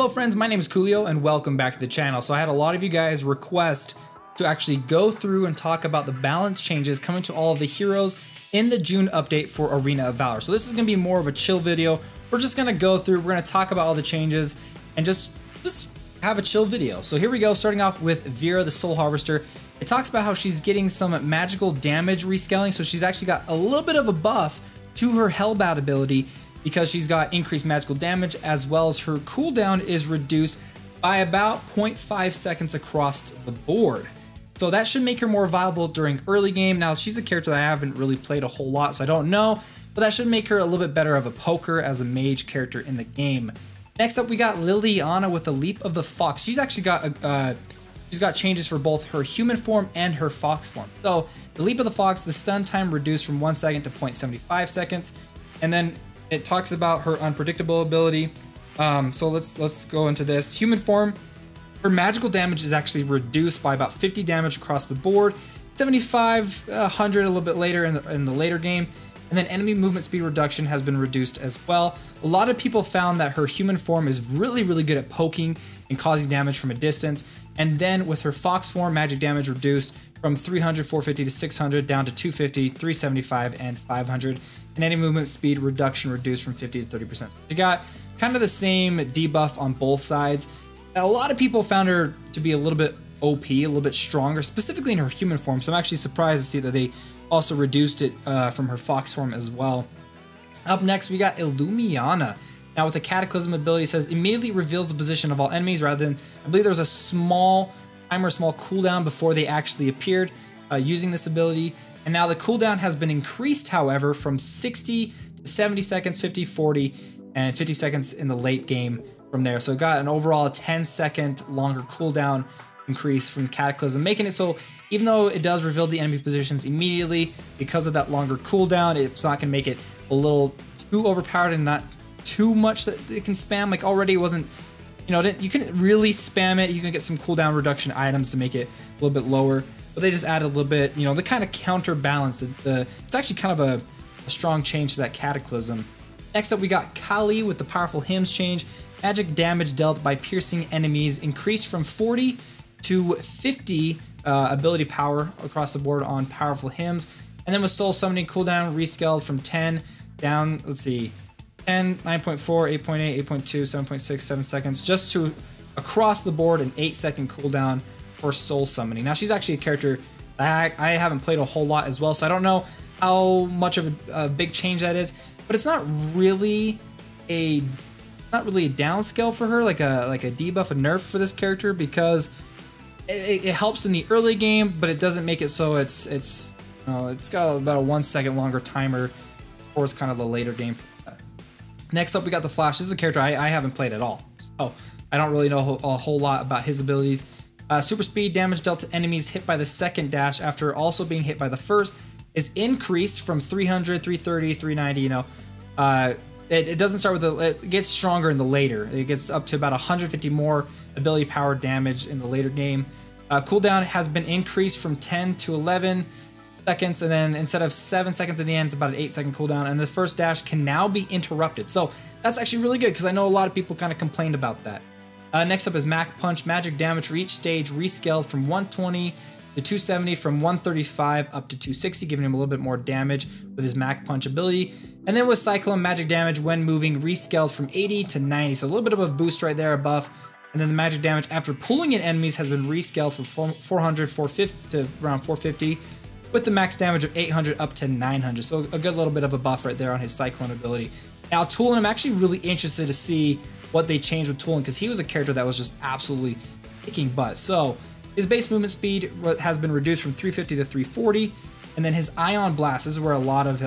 Hello friends, my name is Koolio and welcome back to the channel. So I had a lot of you guys request to actually go through and talk about the balance changes coming to all of the heroes in the June update for Arena of Valor. So this is going to be more of a chill video. We're just going to go through, we're going to talk about all the changes and just have a chill video. So here we go, starting off with Vera the Soul Harvester. It talks about how she's getting some magical damage rescaling, so she's actually got a little bit of a buff to her Hellbound ability because she's got increased magical damage, as well as her cooldown is reduced by about 0.5 seconds across the board. So that should make her more viable during early game. Now, she's a character that I haven't really played a whole lot, so I don't know, but that should make her a little bit better of a poker as a mage character in the game. Next up, we got Liliana with the Leap of the Fox. She's actually got changes for both her human form and her fox form. So the Leap of the Fox, the stun time reduced from 1 second to 0.75 seconds, and then it talks about her unpredictable ability. So let's go into this. Human form, her magical damage is actually reduced by about 50 damage across the board, 75, 100 a little bit later in the later game. And then enemy movement speed reduction has been reduced as well. A lot of people found that her human form is really good at poking and causing damage from a distance. And then with her fox form, magic damage reduced from 300, 450 to 600 down to 250, 375, and 500. And enemy movement speed reduction reduced from 50 to 30%. She got kind of the same debuff on both sides. A lot of people found her to be a little bit OP, a little bit stronger, specifically in her human form. So I'm actually surprised to see that they also reduced it from her fox form as well. Up next, we got Illumiana. Now with the Cataclysm ability, it says immediately reveals the position of all enemies rather than, I believe there was a small timer, small cooldown before they actually appeared using this ability. And now the cooldown has been increased, however, from 60 to 70 seconds, 50, 40, and 50 seconds in the late game from there. So it got an overall 10-second longer cooldown increase from Cataclysm, making it so even though it does reveal the enemy positions immediately, because of that longer cooldown, it's not going to make it a little too overpowered and not too much that it can spam. Like already it wasn't, you know, you couldn't really spam it. You can get some cooldown reduction items to make it a little bit lower, but they just added a little bit, you know, the kind of counterbalance. It's actually kind of a strong change to that Cataclysm. Next up, we got Kali with the powerful hymns change. Magic damage dealt by piercing enemies increased from 40 to 50 ability power across the board on powerful hymns. And then with soul summoning cooldown rescaled from 10 down, let's see, 10, 9.4, 8.8, 8.2, 7.6, 7 seconds, just to across the board an 8-second cooldown for soul summoning. Now she's actually a character that I haven't played a whole lot as well, so I don't know how much of a big change that is, but it's not really a downscale for her, like a debuff, a nerf for this character, because it helps in the early game, but it doesn't make it so it's got about a 1 second longer timer for it's kind of the later game. Next up, we got the Flash. This is a character I haven't played at all, so I don't really know a whole lot about his abilities. Super speed damage dealt to enemies hit by the second dash after also being hit by the first is increased from 300, 330, 390. You know, it doesn't start with it gets stronger in the later. It gets up to about 150 more ability power damage in the later game. Cooldown has been increased from 10 to 11 seconds, and then instead of 7 seconds at the end, it's about an 8-second cooldown, and the first dash can now be interrupted. So that's actually really good, because I know a lot of people kind of complained about that. Next up is Mac Punch. Magic damage for each stage rescaled from 120 to 270, from 135 up to 260, giving him a little bit more damage with his Mac Punch ability. And then with Cyclone, magic damage when moving rescaled from 80 to 90, so a little bit of a boost right there, a buff. And then the magic damage after pulling in enemies has been rescaled from 400, 450 to around 450, with the max damage of 800 up to 900. So a good little bit of a buff right there on his Cyclone ability. Now Toolin, I'm actually really interested to see what they changed with Toolin, because he was a character that was just absolutely kicking butt. So his base movement speed has been reduced from 350 to 340, and then his Ion Blast, this is where a lot of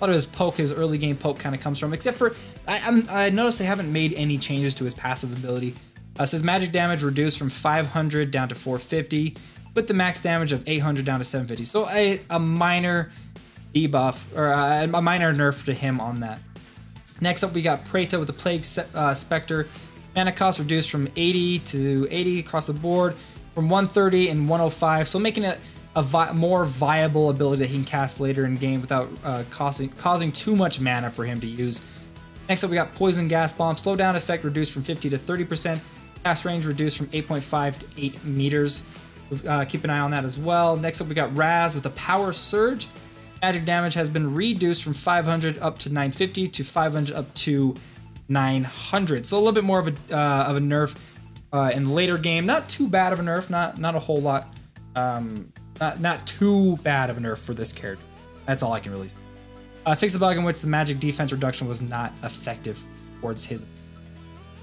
his poke, his early game poke kind of comes from, except for I noticed they haven't made any changes to his passive ability. Says magic damage reduced from 500 down to 450, with the max damage of 800 down to 750. So a minor debuff, or a minor nerf to him on that. Next up, we got Preta with the Plague Spectre. Mana cost reduced from 80 to 80 across the board, from 130 and 105, so making it a more viable ability that he can cast later in game without causing too much mana for him to use. Next up, we got Poison Gas Bomb. Slowdown effect reduced from 50 to 30%. Cast range reduced from 8.5 to 8 meters. Keep an eye on that as well. Next up, we got Raz with a Power Surge. Magic damage has been reduced from 500 up to 950 to 500 up to 900. So a little bit more of a nerf in the later game. Not too bad of a nerf. Not a whole lot. Not too bad of a nerf for this character. That's all I can really say. Fix the bug in which the magic defense reduction was not effective towards his.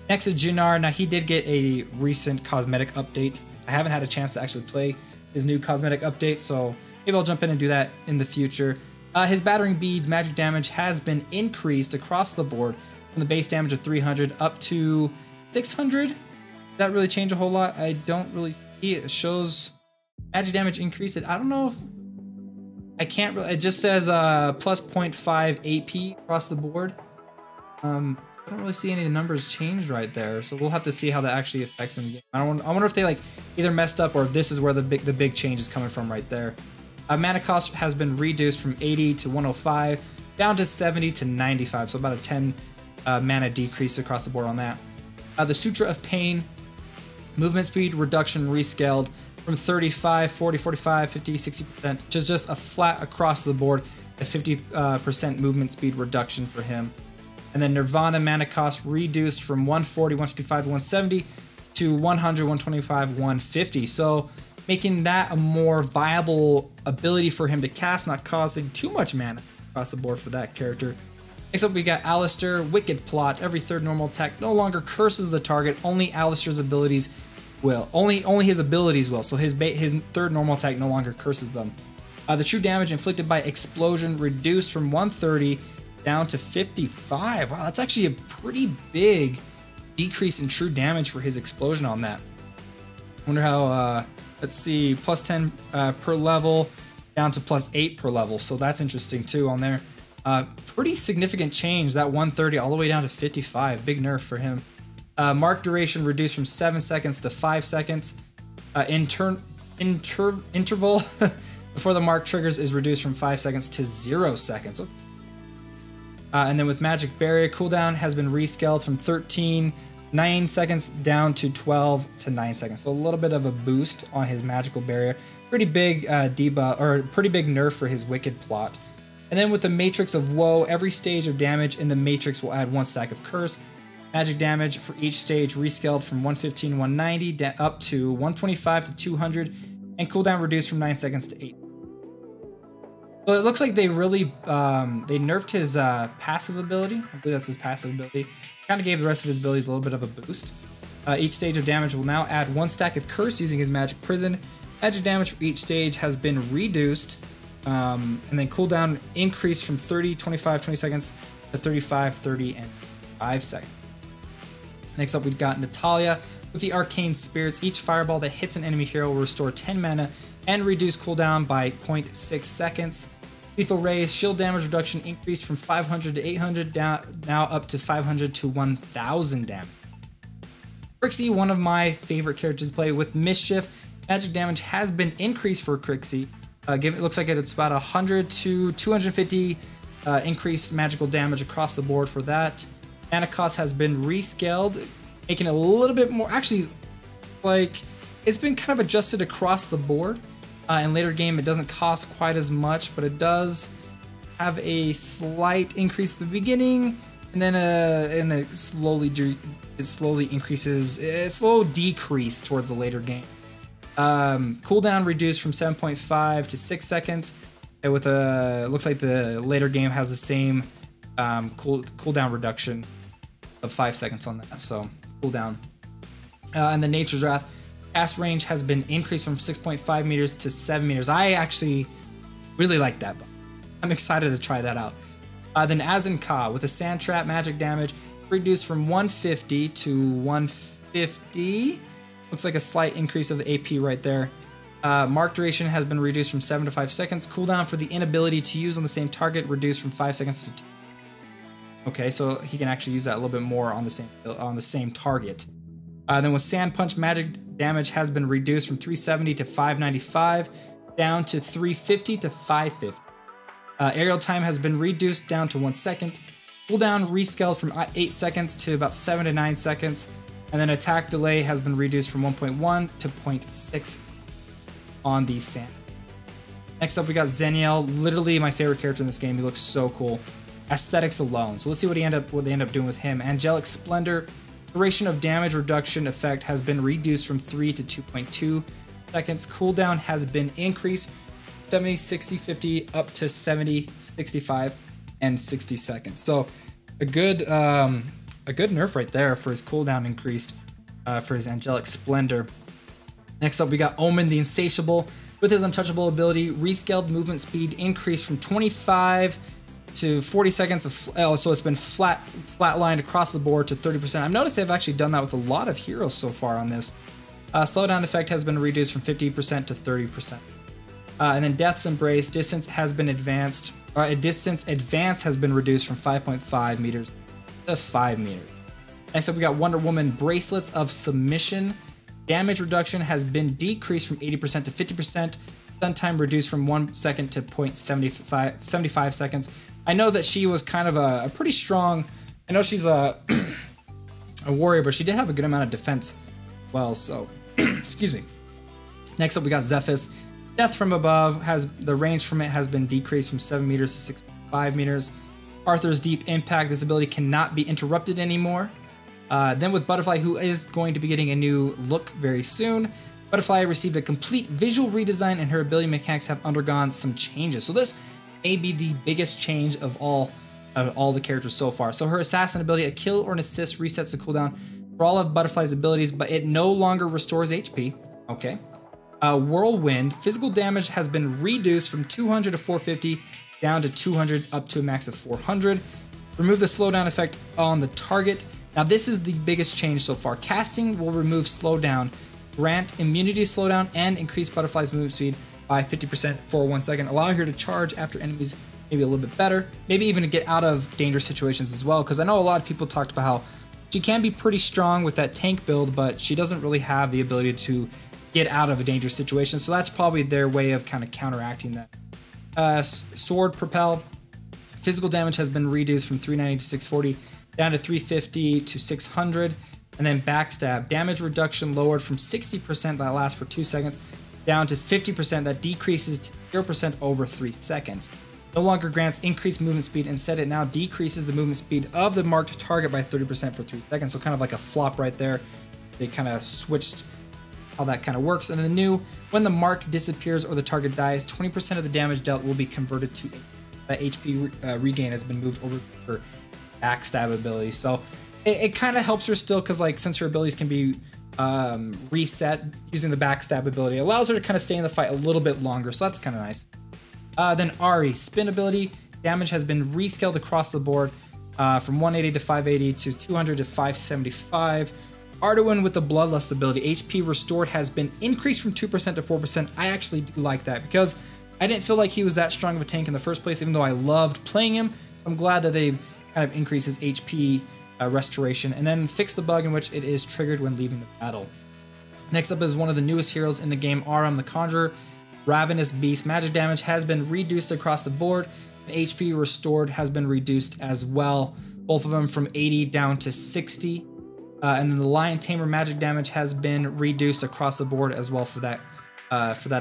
Next is Jinnar. Now he did get a recent cosmetic update. I haven't had a chance to actually play his new cosmetic update, so maybe I'll jump in and do that in the future. His battering beads magic damage has been increased across the board from the base damage of 300 up to 600. Did that really change a whole lot? I don't really see it. It shows magic damage increased. I don't know if I can't really, it just says plus 0.5 AP across the board. I don't really see any of the numbers changed right there, so we'll have to see how that actually affects in the game. I wonder if they like either messed up or if this is where the big change is coming from right there. Mana cost has been reduced from 80 to 105 down to 70 to 95, so about a 10 mana decrease across the board on that. The Sutra of Pain, movement speed reduction rescaled from 35, 40, 45, 50, 60%, just a flat across the board, a 50% movement speed reduction for him. And then Nirvana mana cost reduced from 140, 155 to 170 to 100, 125, 150. So making that a more viable ability for him to cast, not causing too much mana across the board for that character. Next up, we got Alistair, Wicked Plot. Every third normal attack no longer curses the target, only Alistair's abilities will. Only his abilities will, so his third normal attack no longer curses them. The true damage inflicted by explosion reduced from 130 down to 55. Wow, that's actually a pretty big decrease in true damage for his explosion on that. Wonder how, let's see, plus 10 per level down to plus 8 per level, so that's interesting too on there. Pretty significant change, that 130 all the way down to 55, big nerf for him. Mark duration reduced from 7 seconds to 5 seconds. Interval before the mark triggers is reduced from 5 seconds to 0 seconds. Okay. And then with Magic Barrier, cooldown has been rescaled from 9 seconds down to 12 to 9 seconds. So a little bit of a boost on his Magical Barrier. Pretty big debuff, or pretty big nerf for his Wicked Plot. And then with the Matrix of Woe, every stage of damage in the Matrix will add 1 stack of Curse. Magic damage for each stage rescaled from 115 to 190 up to 125 to 200, and cooldown reduced from 9 seconds to 8. So it looks like they really they nerfed his passive ability. I believe that's his passive ability. Kind of gave the rest of his abilities a little bit of a boost. Each stage of damage will now add 1 stack of Curse using his Magic Prison. Magic damage for each stage has been reduced, and then cooldown increased from 30, 25, 20 seconds to 35, 30, and 5 seconds. Next up, we've got Natalia with the Arcane Spirits. Each fireball that hits an enemy hero will restore 10 mana and reduce cooldown by 0.6 seconds. Lethal Rays, shield damage reduction increased from 500 to 800, now up to 500 to 1000 damage. Krixie, one of my favorite characters to play with Mischief. Magic damage has been increased for Krixie. It looks like it's about 100 to 250 increased magical damage across the board for that. Mana cost has been rescaled, making it a little bit more, actually, like, it's been kind of adjusted across the board. In later game, it doesn't cost quite as much, but it does have a slight increase at the beginning, and then it slowly increases, a slow decrease towards the later game. Cooldown reduced from 7.5 to 6 seconds, and with looks like the later game has the same cooldown reduction of 5 seconds on that, so cooldown. And the Nature's Wrath, cast range has been increased from 6.5 meters to 7 meters. I actually really like that, but I'm excited to try that out. Then Azen Ka with a Sand Trap, magic damage reduced from 150 to 150. Looks like a slight increase of the AP right there. Mark duration has been reduced from 7 to 5 seconds. Cooldown for the inability to use on the same target reduced from 5 seconds to 2. Okay, so he can actually use that a little bit more on the same target. Then with Sand Punch, magic damage has been reduced from 370 to 595, down to 350 to 550. Aerial time has been reduced down to 1 second. Cooldown rescaled from 8 seconds to about 7 to 9 seconds. And then attack delay has been reduced from 1.1 to 0.6 on the Sand. Next up, we got Zeniel, literally my favorite character in this game. He looks so cool. Aesthetics alone. So let's see what they end up doing with him. Angelic Splendor, duration of damage reduction effect has been reduced from 3 to 2.2 seconds. Cooldown has been increased 70, 60, 50 up to 70, 65, and 60 seconds. So a good nerf right there for his cooldown increased for his Angelic Splendor. Next up, we got Omen the Insatiable. With his untouchable ability, rescaled movement speed increased from 25 to 40 seconds. So it's been flatlined across the board to 30%. I've noticed they've actually done that with a lot of heroes so far on this. Slowdown effect has been reduced from 50% to 30%. And then Death's Embrace, distance has been advanced. Distance advance has been reduced from 5.5 meters to 5 meters. Next up, we got Wonder Woman Bracelets of Submission. Damage reduction has been decreased from 80% to 50%. Stun time reduced from 1 second to 0.75 seconds. I know that she was kind of a pretty strong. I know she's a warrior, but she did have a good amount of defense. Well, so excuse me. Next up, we got Zephys. Death from Above has the range from it has been decreased from 7 meters to 6.5 meters. Arthur's Deep Impact. This ability cannot be interrupted anymore. Then with Butterfly, who is going to be getting a new look very soon, Butterfly received a complete visual redesign and her ability mechanics have undergone some changes. So this may be the biggest change of all the characters so far. So her Assassin ability, a kill or an assist, resets the cooldown for all of Butterfly's abilities, but it no longer restores HP. Okay. Whirlwind, physical damage has been reduced from 200 to 450 down to 200 up to a max of 400. Remove the slowdown effect on the target. Now this is the biggest change so far. Casting will remove slowdown, grant immunity slowdown, and increase Butterfly's movement speed by 50% for 1 second, allowing her to charge after enemies maybe a little bit better, maybe even to get out of dangerous situations as well, because I know a lot of people talked about how she can be pretty strong with that tank build, but she doesn't really have the ability to get out of a dangerous situation, so that's probably their way of kind of counteracting that. Sword Propel, physical damage has been reduced from 390 to 640, down to 350 to 600, and then Backstab, damage reduction lowered from 60% that lasts for 2 seconds down to 50% that decreases to 0% over 3 seconds. No longer grants increased movement speed, instead it now decreases the movement speed of the marked target by 30% for 3 seconds, so kind of like a flop right there. They kind of switched how that kind of works. And then the new, when the mark disappears or the target dies, 20% of the damage dealt will be converted to that HP regain has been moved over to her Backstab ability. So it kind of helps her still, because like since her abilities can be reset using the Backstab ability, it allows her to kind of stay in the fight a little bit longer, so that's kind of nice. Then Ari, spin ability, damage has been rescaled across the board from 180 to 580 to 200 to 575. Arduin with the Bloodlust ability, HP restored has been increased from 2% to 4%. I actually do like that, because I didn't feel like he was that strong of a tank in the first place, even though I loved playing him. So I'm glad that they've kind of increased his HP restoration, and then fix the bug in which it is triggered when leaving the battle. Next up is one of the newest heroes in the game, Aram the Conjurer. Ravenous Beast, magic damage has been reduced across the board, and HP restored has been reduced as well, both of them from 80 down to 60. And then the Lion Tamer magic damage has been reduced across the board as well for that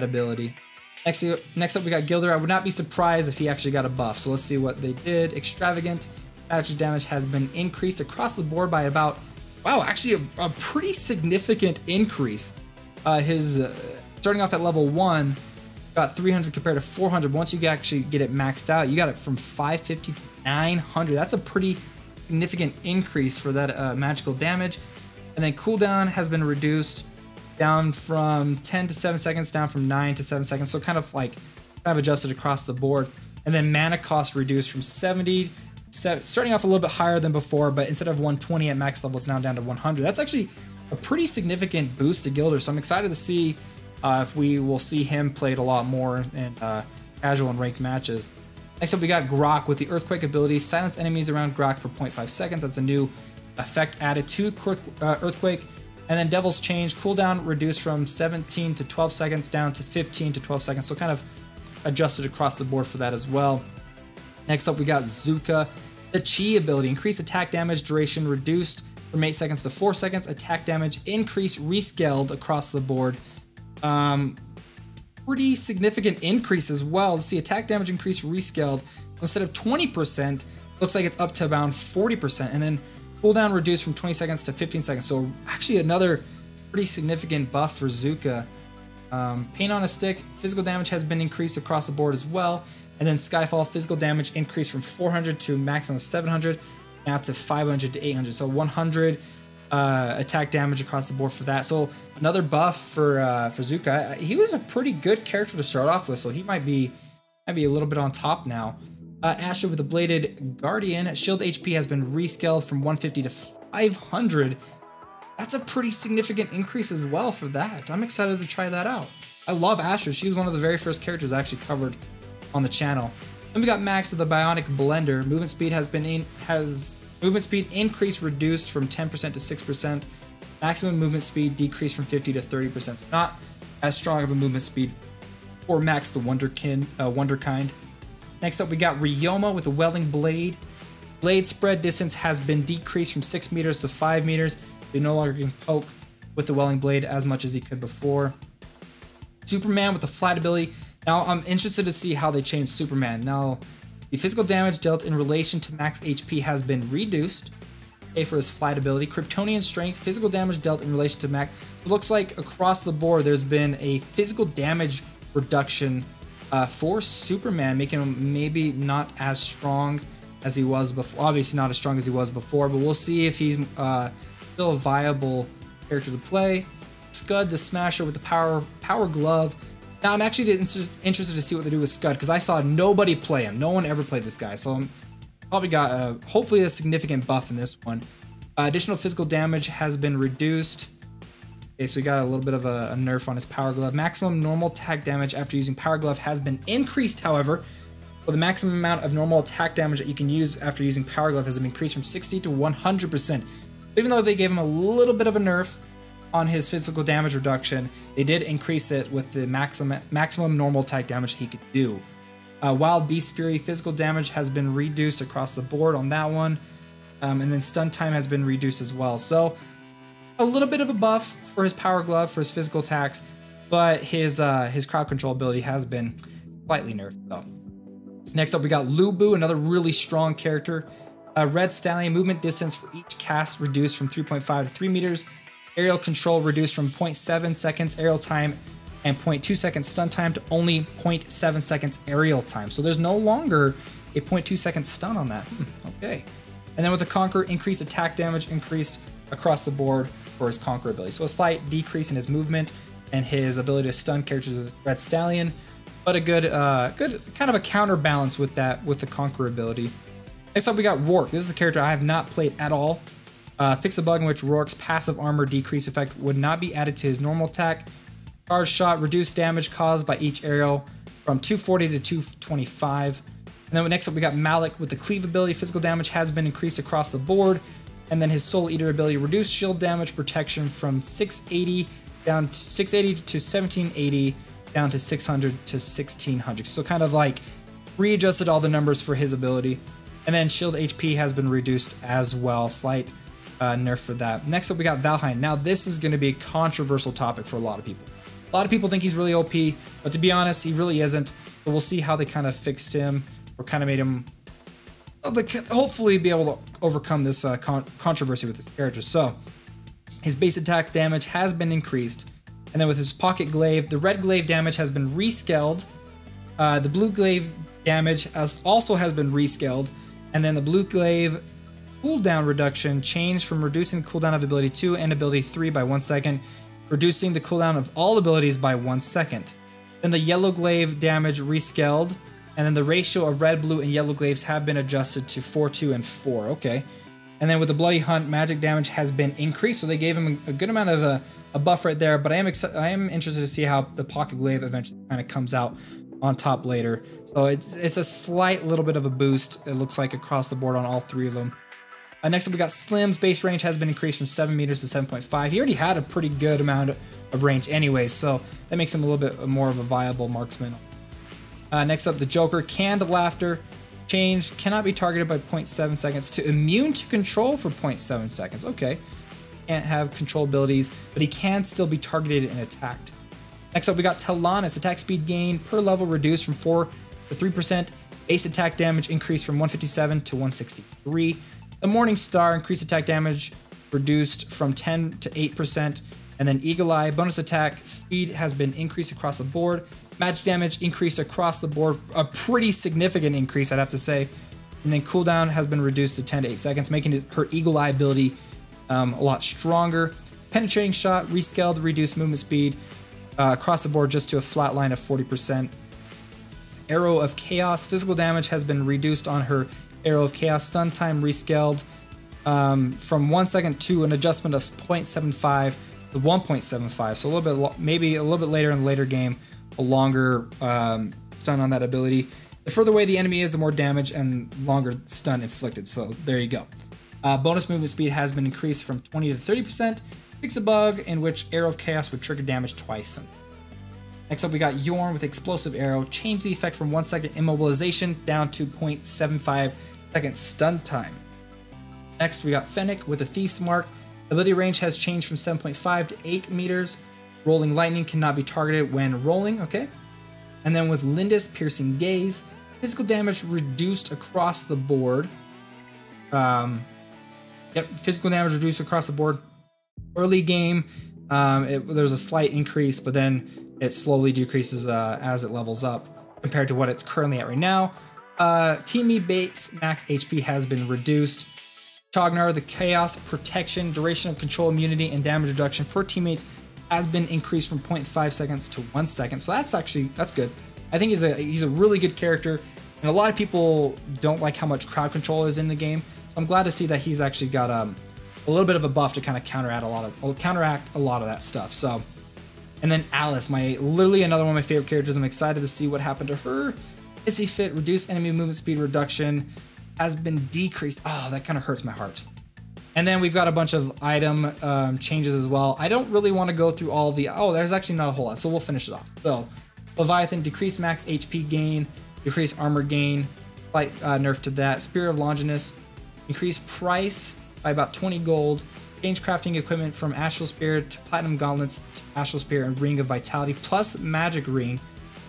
ability. Next up we got Gilder. I would not be surprised if he actually got a buff, so let's see what they did. Extravagant magic damage has been increased across the board by about, wow, actually a pretty significant increase. His starting off at level 1, got 300 compared to 400. Once you actually get it maxed out, you got it from 550 to 900. That's a pretty significant increase for that magical damage. And then cooldown has been reduced down from 10 to 7 seconds, down from 9 to 7 seconds. So kind of adjusted across the board. And then mana cost reduced from 70, starting off a little bit higher than before, but instead of 120 at max level, it's now down to 100. That's actually a pretty significant boost to Gilder. So I'm excited to see if we will see him played a lot more in casual and ranked matches. Next up, we got Grok with the Earthquake ability. Silence enemies around Grok for 0.5 seconds. That's a new effect added to Earthquake. And then Devil's Change, cooldown reduced from 17 to 12 seconds down to 15 to 12 seconds. So kind of adjusted across the board for that as well. Next up, we got Zuka. The Chi ability, increase attack damage duration reduced from 8 seconds to 4 seconds. Attack damage increase rescaled across the board. Pretty significant increase as well. Let's see, attack damage increase rescaled. Instead of 20%, looks like it's up to around 40%. And then cooldown reduced from 20 seconds to 15 seconds. So actually another pretty significant buff for Zuka. Pain on a stick, physical damage has been increased across the board as well. And then Skyfall, physical damage increased from 400 to a maximum of 700, now to 500 to 800. So 100 attack damage across the board for that. So another buff for Zuka. He was a pretty good character to start off with, so he might be a little bit on top now. Asher with the Bladed Guardian. Shield HP has been rescaled from 150 to 500. That's a pretty significant increase as well for that. I'm excited to try that out. I love Asher. She was one of the very first characters I actually covered on the channel. Then we got Max with the Bionic Blender. Movement speed movement speed increase reduced from 10% to 6%. Maximum movement speed decreased from 50 to 30%. So not as strong of a movement speed for Max the Wonderkind. Next up, we got Ryoma with the Welling Blade. Blade spread distance has been decreased from 6 meters to 5 meters. He no longer can poke with the Welling Blade as much as he could before. Superman with the Flight ability. Now, I'm interested to see how they change Superman. Now, the physical damage dealt in relation to max HP has been reduced. Okay, for his flight ability. Kryptonian strength, physical damage dealt in relation to max. It looks like across the board there's been a physical damage reduction for Superman, making him maybe not as strong as he was before. Obviously not as strong as he was before, but we'll see if he's still a viable character to play. Scud the Smasher with the Power Glove. Now, I'm actually interested to see what they do with Scud, because I saw nobody play him. No one ever played this guy, so I'm probably got hopefully a significant buff in this one. Additional physical damage has been reduced. Okay, so we got a little bit of a nerf on his Power Glove. Maximum normal attack damage after using Power Glove has been increased, however. So the maximum amount of normal attack damage that you can use after using Power Glove has been increased from 60 to 100%. Even though they gave him a little bit of a nerf on his physical damage reduction, they did increase it with the maximum normal attack damage he could do. Wild Beast Fury, physical damage has been reduced across the board on that one, and then stun time has been reduced as well. So a little bit of a buff for his Power Glove for his physical attacks, but his crowd control ability has been slightly nerfed though. Next up, we got Lubu, another really strong character. Red Stallion, movement distance for each cast reduced from 3.5 to 3 meters. Aerial control reduced from 0.7 seconds aerial time and 0.2 seconds stun time to only 0.7 seconds aerial time. So there's no longer a 0.2 second stun on that. Okay. And then with the Conqueror, increased attack damage increased across the board for his Conqueror ability. So a slight decrease in his movement and his ability to stun characters with Red Stallion, but a good kind of a counterbalance with that with the Conqueror ability. Next up, we got Rourke. This is a character I have not played at all. Fix a bug in which Rourke's passive armor decrease effect would not be added to his normal attack. Charge shot, reduced damage caused by each arrow from 240 to 225. And then next up we got Malik with the Cleave ability. Physical damage has been increased across the board. And then his Soul Eater ability, reduced shield damage protection from 680 down to 680 to 1780 down to 600 to 1600. So kind of like readjusted all the numbers for his ability. And then shield HP has been reduced as well. Slight nerf for that. Next up, we got Valheim. Now, this is going to be a controversial topic for a lot of people. A lot of people think he's really OP, but to be honest, he really isn't. But we'll see how they kind of fixed him or kind of made him hopefully be able to overcome this controversy with this character. So, his base attack damage has been increased. And then with his Pocket Glaive, the red glaive damage has been rescaled. The blue glaive damage also has been rescaled. And then the blue glaive cooldown reduction changed from reducing the cooldown of ability 2 and ability 3 by 1 second, reducing the cooldown of all abilities by 1 second. Then the yellow glaive damage rescaled, and then the ratio of red, blue, and yellow glaives have been adjusted to 4, 2, and 4. Okay. And then with the Bloody Hunt, magic damage has been increased, so they gave him a good amount of a buff right there, but I am interested to see how the Pocket Glaive eventually kind of comes out on top later. So it's a slight little bit of a boost, it looks like, across the board on all three of them. Next up, we got Slim's base range has been increased from 7 meters to 7.5. He already had a pretty good amount of range anyway, so that makes him a little bit more of a viable marksman. Next up, the Joker, Canned Laughter. Change, cannot be targeted by 0.7 seconds to immune to control for 0.7 seconds. Okay. Can't have control abilities, but he can still be targeted and attacked. Next up, we got Talon. Its attack speed gain per level reduced from 4 to 3%. Base attack damage increased from 157 to 163. The Morning Star increased attack damage reduced from 10 to 8%. And then Eagle Eye, bonus attack speed has been increased across the board. Magic damage increased across the board, a pretty significant increase, I'd have to say. And then cooldown has been reduced to 10 to 8 seconds, making her Eagle Eye ability a lot stronger. Penetrating shot, rescaled, reduced movement speed across the board just to a flat line of 40%. Arrow of Chaos, physical damage has been reduced on her Arrow of Chaos. Stun time rescaled from 1 second to an adjustment of 0.75 to 1.75. So a little bit, maybe a little bit later in the later game, a longer stun on that ability. The further away the enemy is, the more damage and longer stun inflicted. So there you go. Bonus movement speed has been increased from 20 to 30%. Fix a bug in which Arrow of Chaos would trigger damage twice. Next up, we got Yorn with Explosive Arrow. Change the effect from 1 second immobilization down to 0.75 second stun time. Next, we got Fennec with a Thief's Mark. Ability range has changed from 7.5 to 8 meters. Rolling Lightning cannot be targeted when rolling, okay? And then with Lindis, Piercing Gaze. Physical damage reduced across the board. Physical damage reduced across the board. Early game, there's a slight increase, but then it slowly decreases as it levels up compared to what it's currently at right now. Team E base max HP has been reduced. Chognar, the Chaos Protection, duration of control, immunity, and damage reduction for teammates has been increased from 0.5 seconds to 1 second. So that's good. I think he's a really good character, and a lot of people don't like how much crowd control is in the game. So I'm glad to see that he's actually got a little bit of a buff to kind of counteract a lot of that stuff. So, and then Alice, literally another one of my favorite characters. I'm excited to see what happened to her. Hissy Fit, reduced enemy movement speed reduction has been decreased. Oh, that kind of hurts my heart. And then we've got a bunch of item changes as well. I don't really want to go through all the, there's actually not a whole lot, so we'll finish it off. So, Leviathan, decreased max HP gain, decreased armor gain, slight nerf to that. Spear of Longinus, increased price by about 20 gold, change crafting equipment from Astral Spear to Platinum Gauntlets to Astral Spear and Ring of Vitality plus Magic Ring,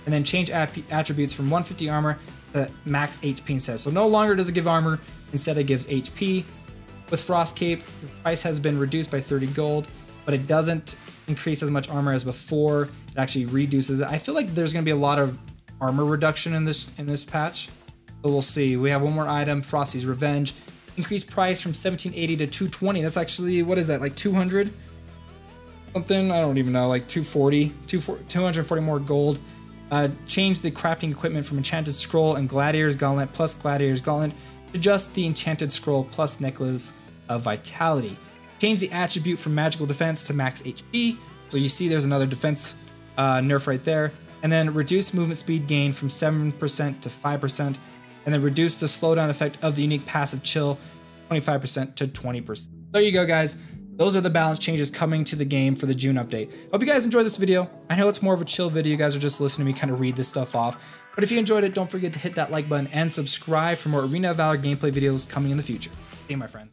and then change attributes from 150 armor to max HP instead. So no longer does it give armor, instead it gives HP. With Frost Cape, the price has been reduced by 30 gold, but it doesn't increase as much armor as before. It actually reduces it. I feel like there's going to be a lot of armor reduction in this patch, so we'll see. We have one more item, Frosty's Revenge. Increased price from 1780 to 220. That's actually, what is that, like 200 something? I don't even know, like 240 more gold. Change the crafting equipment from Enchanted Scroll and Gladiator's Gauntlet plus Gladiator's Gauntlet to just the Enchanted Scroll plus Necklace of Vitality. Change the attribute from Magical Defense to Max HP. So you see there's another defense nerf right there. And then reduce movement speed gain from 7% to 5%. And then reduce the slowdown effect of the unique passive chill 25% to 20%. There you go, guys. Those are the balance changes coming to the game for the June update. Hope you guys enjoyed this video. I know it's more of a chill video. You guys are just listening to me kind of read this stuff off. But if you enjoyed it, don't forget to hit that like button and subscribe for more Arena of Valor gameplay videos coming in the future. See you, my friends.